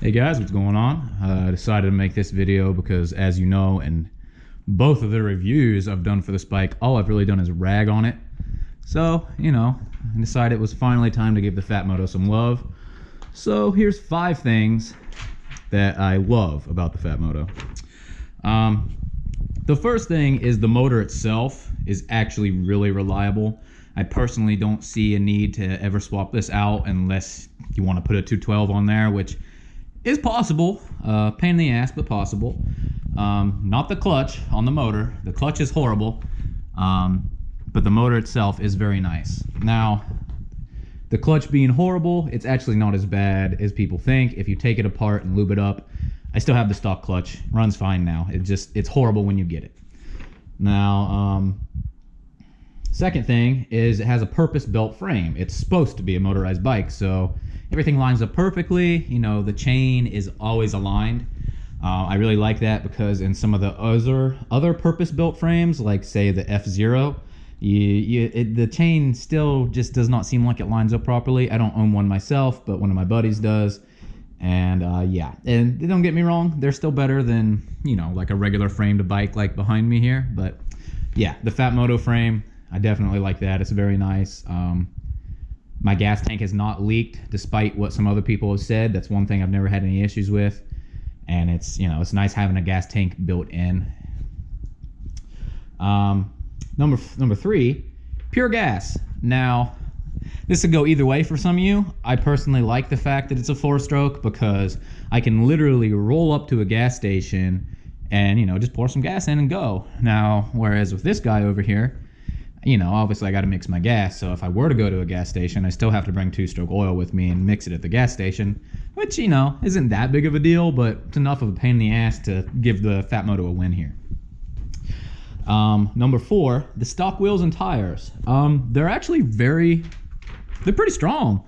Hey guys, what's going on? I decided to make this video because, as you know, in both of the reviews I've done for this bike, all I've really done is rag on it. So, you know, I decided it was finally time to give the Phatmoto some love. So here's 5 things that I love about the Phatmoto. The first thing is the motor itself is actually really reliable. I personally don't see a need to ever swap this out unless you want to put a 212 on there, which is possible. Pain in the ass, but possible. Not the clutch on the motor. The clutch is horrible, but the motor itself is very nice. Now, the clutch being horrible, it's actually not as bad as people think. If you take it apart and lube it up, I still have the stock clutch. Runs fine now. It's horrible when you get it. Now, second thing is it has a purpose-built frame. It's supposed to be a motorized bike, so everything lines up perfectly. You know, the chain is always aligned. I really like that because in some of the other purpose-built frames, like say the F-Zero, the chain still just does not seem like it lines up properly. I don't own one myself, but one of my buddies does. And yeah, and don't get me wrong, they're still better than, you know, like a regular framed bike like behind me here. But yeah, the Phatmoto frame, I definitely like that. It's very nice. My gas tank has not leaked, despite what some other people have said. That's one thing I've never had any issues with. And it's, you know, it's nice having a gas tank built in. Number 3, pure gas. Now, this would go either way for some of you. I personally like the fact that it's a 4-stroke because I can literally roll up to a gas station and, you know, just pour some gas in and go. Now, whereas with this guy over here, you know, obviously I got to mix my gas. So if I were to go to a gas station, I still have to bring 2-stroke oil with me and mix it at the gas station, which, you know, isn't that big of a deal, but it's enough of a pain in the ass to give the Phatmoto a win here. Number 4, the stock wheels and tires. They're actually they're pretty strong.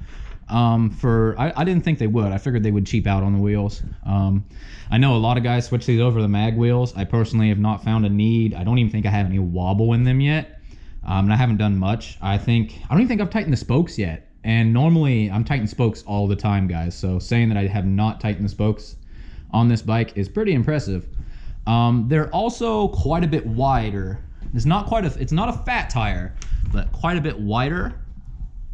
I didn't think they would. I figured they would cheap out on the wheels. I know a lot of guys switch these over to the mag wheels. I personally have not found a need. I don't even think I have any wobble in them yet. And I haven't done much. I don't even think I've tightened the spokes yet. And normally I'm tightening spokes all the time, guys. So saying that I have not tightened the spokes on this bike is pretty impressive. They're also quite a bit wider. It's not a fat tire, but quite a bit wider,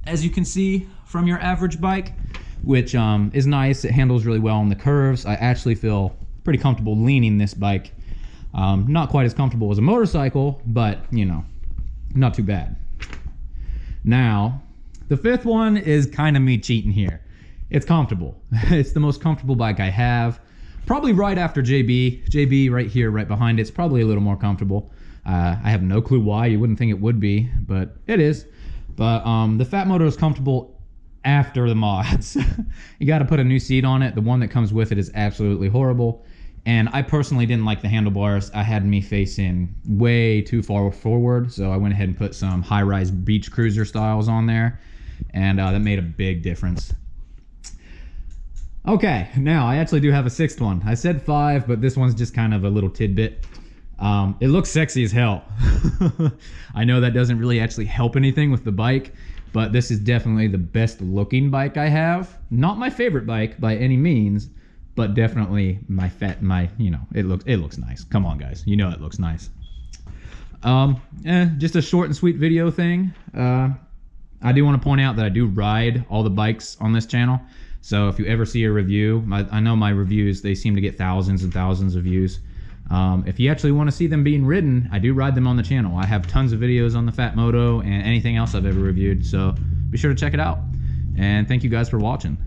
as you can see from your average bike, which is nice. It handles really well on the curves. I actually feel pretty comfortable leaning this bike. Not quite as comfortable as a motorcycle, but, you know, not too bad. Now, the 5th one is kind of me cheating here. It's comfortable. It's the most comfortable bike I have. Probably right after JB. JB right here, right behind it's probably a little more comfortable. I have no clue why. You wouldn't think it would be, but it is. But the Phatmoto is comfortable after the mods. You got to put a new seat on it. The one that comes with it is absolutely horrible. And I personally didn't like the handlebars. I had me facing way too far forward, so I went ahead and put some high-rise beach cruiser styles on there, and that made a big difference. Okay, now I actually do have a 6th one. I said 5, but this one's just kind of a little tidbit. It looks sexy as hell. I know that doesn't really actually help anything with the bike, but this is definitely the best looking bike I have. Not my favorite bike by any means, but definitely you know, it looks nice. Come on, guys, you know it looks nice. Just a short and sweet video thing. I do want to point out that I do ride all the bikes on this channel. So if you ever see a review, I know my reviews, they seem to get thousands and thousands of views. If you actually want to see them being ridden, I do ride them on the channel. I have tons of videos on the Phatmoto and anything else I've ever reviewed, so be sure to check it out. And thank you guys for watching.